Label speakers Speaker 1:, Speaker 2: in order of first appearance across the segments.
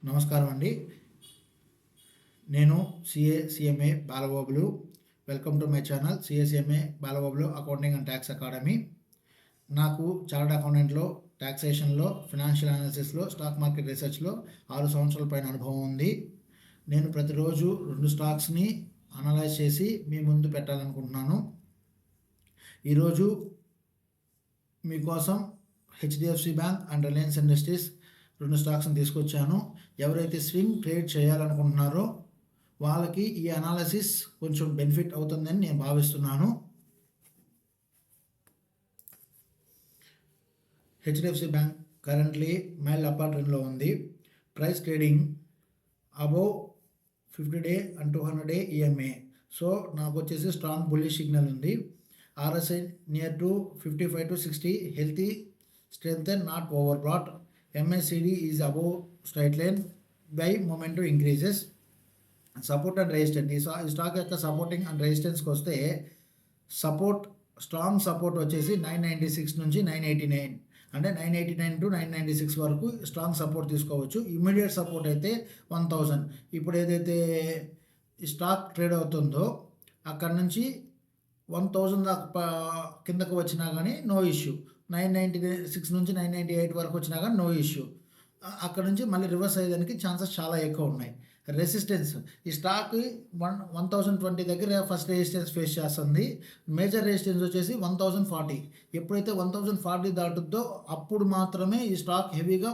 Speaker 1: నమస్కారం అండి. నేను CMA Balababulu. Welcome to my channel CMA Balababulu accounting and tax academy. నాకు చార్టర్డ్ అకౌంటెంట్లో, ట్యాక్సేషన్లో, ఫినాన్షియల్ అనాలిసిస్లో, స్టాక్ మార్కెట్ రీసెర్చ్లో 6 సంవత్సరాల పైన అనుభవం ఉంది. నేను ప్రతిరోజు 2 స్టాక్స్ని అనలైజ్ చేసి మీ ముందు పెట్టాలనుకుంటున్నాను. ఈరోజు మీకోసం HDFC bank and Reliance industries 2 స్టాక్స్ని తీసుకొచ్చాను. ఎవరైతే స్వింగ్ ట్రేడ్ చేయాలనుకుంటున్నారో వాళ్ళకి ఈ అనాలిసిస్ కొంచెం బెనిఫిట్ అవుతుందని నేను భావిస్తున్నాను. HDFC bank currently mile upper ట్రెండ్లో ఉంది. Price trading above 50-day and 200-day EMA. So నాకు వచ్చేసి స్ట్రాంగ్ బుల్లిష్ సిగ్నల్ ఉంది. RSI near to 55 to 60, healthy strength and not over brought. MACD is above straight line by momentum increases. Support and resistance, ఈ stock యొక్క supporting and రెసిస్టెన్స్కి వస్తే strong support వచ్చేసి 996 నుంచి 989, అంటే 989 to 996 వరకు స్ట్రాంగ్ సపోర్ట్ తీసుకోవచ్చు. Immediate support అయితే 1000. ఇప్పుడు ఏదైతే ఈ స్టాక్ ట్రేడ్ అవుతుందో అక్కడ నుంచి 1000 దాకా కిందకు వచ్చినా కానీ నో ఇష్యూ. 996 నుంచి 998 వరకు వచ్చినా కానీ నో ఇష్యూ. అక్కడ నుంచి మళ్ళీ రివర్స్ అయ్యేదానికి ఛాన్సెస్ చాలా ఎక్కువ ఉన్నాయి. రెసిస్టెన్స్, ఈ స్టాక్ 1020 దగ్గర ఫస్ట్ రెసిస్టెన్స్ ఫేస్ చేస్తుంది. మేజర్ రెసిస్టెన్స్ వచ్చేసి 1040. ఎప్పుడైతే 1040 దాటుద్దో అప్పుడు మాత్రమే ఈ స్టాక్ హెవీగా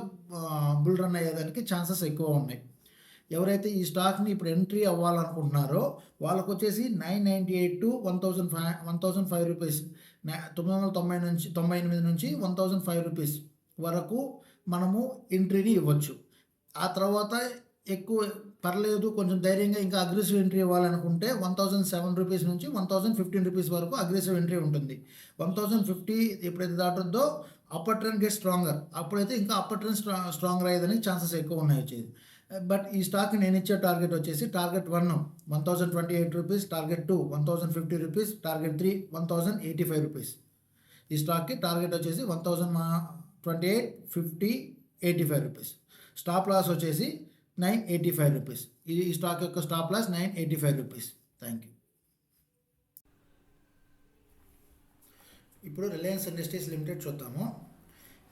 Speaker 1: బుల్ రన్ అయ్యేదానికి ఛాన్సెస్ ఎక్కువ ఉన్నాయి. ఎవరైతే ఈ స్టాక్ని ఇప్పుడు ఎంట్రీ అవ్వాలనుకుంటున్నారో వాళ్ళకు వచ్చేసి 998 to 1005 రూపీస్, 998 నుంచి 1005 రూపీస్ వరకు మనము ఎంట్రీని ఇవ్వచ్చు. ఆ తర్వాత ఎక్కువ పర్లేదు, కొంచెం ధైర్యంగా ఇంకా అగ్రెసివ్ ఎంట్రీ ఇవ్వాలనుకుంటే 1007 రూపీస్ నుంచి 1015 రూపీస్ వరకు అగ్రెసివ్ ఎంట్రీ ఉంటుంది. 1050 ఎప్పుడైతే దాటుద్దో అప్పర్ ట్రెండ్ గెట్ స్ట్రాంగర్, అప్పుడైతే ఇంకా అప్పర్ ట్రెండ్ స్ట్రాంగర్ అయ్యేదానికి ఛాన్సెస్ ఎక్కువ ఉన్నాయి వచ్చేది. బట్ ఈ స్టాక్కి నేను ఇచ్చే టార్గెట్ వచ్చేసి target 1 1028 rupees, target 2 1050 rupees, target 3 1085 rupees. ఈ స్టాక్కి టార్గెట్ వచ్చేసి 1028, 50, 85 రూపీస్. స్టాప్ లాస్ వచ్చేసి 985 రూపీస్. ఇది ఈ స్టాక్ యొక్క stop loss 985 rupees. Thank you. ఇప్పుడు రిలయన్స్ ఇండస్ట్రీస్ లిమిటెడ్ చూద్దాము.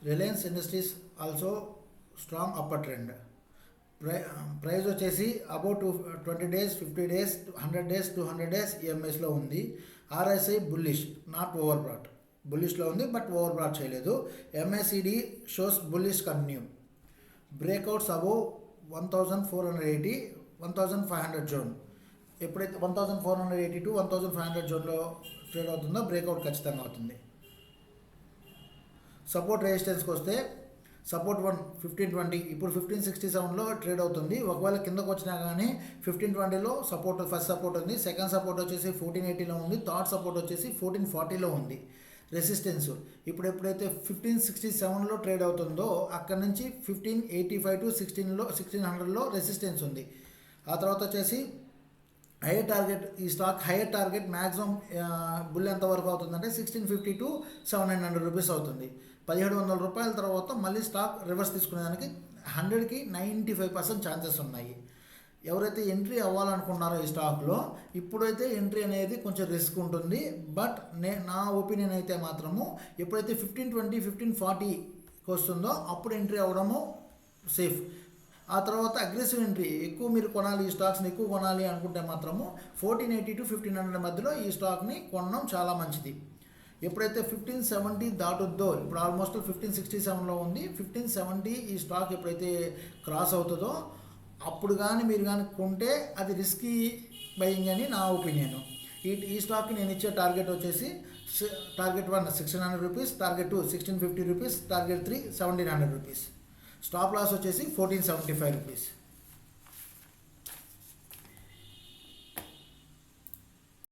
Speaker 1: Reliance Industries also strong upper trend. Price వచ్చేసి about 20 days, 50 days, 100 days, 200 days ఈఎంఐస్లో ఉంది. RSI bullish, not overbought. బుల్లిష్లో ఉంది బట్ ఓవర్ బ్రాట్ చేయలేదు. MACD shows bullish continue. Breakouts above 1480, 1500 zone. ఎప్పుడైతే 1480 to 1500 జోన్లో trade అవుతుందో బ్రేక్అవుట్ ఖచ్చితంగా అవుతుంది. సపోర్ట్ రెసిస్టెన్స్కి వస్తే సపోర్ట్ 1520, ఇప్పుడు 1567లో ట్రేడ్ అవుతుంది. ఒకవేళ కిందకు వచ్చినా కానీ 1520లో సపోర్ట్, ఫస్ట్ సపోర్ట్ ఉంది. సెకండ్ సపోర్ట్ వచ్చేసి 1480లో ఉంది. థర్డ్ సపోర్ట్ వచ్చేసి 1440లో ఉంది. రెసిస్టెన్స్ ఇప్పుడు ఎప్పుడైతే 1567లో ట్రేడ్ అవుతుందో అక్కడ నుంచి 1585 to 1600లో రెసిస్టెన్స్ ఉంది. ఆ తర్వాత వచ్చేసి హైయర్ టార్గెట్, ఈ stock hire target maximum bull ఎంత వరకు అవుతుందంటే 1650 to 1700 రూపీస్ అవుతుంది. 1700 రూపాయల తర్వాత మళ్ళీ స్టాక్ రివర్స్ తీసుకునేదానికి 100కి 95% ఛాన్సెస్ ఉన్నాయి. ఎవరైతే ఎంట్రీ అవ్వాలనుకున్నారో ఈ స్టాక్లో ఇప్పుడైతే ఎంట్రీ అనేది కొంచెం రిస్క్ ఉంటుంది. బట్ నా ఒపీనియన్ అయితే మాత్రము ఎప్పుడైతే 1520, 1540కి వస్తుందో అప్పుడు ఎంట్రీ అవ్వడము సేఫ్. ఆ తర్వాత అగ్రెసివ్ ఎంట్రీ ఎక్కువ మీరు కొనాలి, ఈ స్టాక్స్ని ఎక్కువ కొనాలి అనుకుంటే మాత్రము 1480 to 1500 మధ్యలో ఈ స్టాక్ని కొనడం చాలా మంచిది. ఎప్పుడైతే 1570 దాటుద్దో, ఇప్పుడు ఆల్మోస్ట్ 1567లో ఉంది, 1570 ఈ స్టాక్ ఎప్పుడైతే క్రాస్ అవుతుందో అప్పుడు కానీ మీరు కానీ కొంటే అది రిస్కీ బయింగ్ అని నా ఒపీనియన్. ఈ స్టాక్కి నేను ఇచ్చే టార్గెట్ వచ్చేసి target 1 1600 rupees, target 2 1650 rupees, target 3 1700 rupees. Stop loss వచ్చేసి 1475 రూపీస్.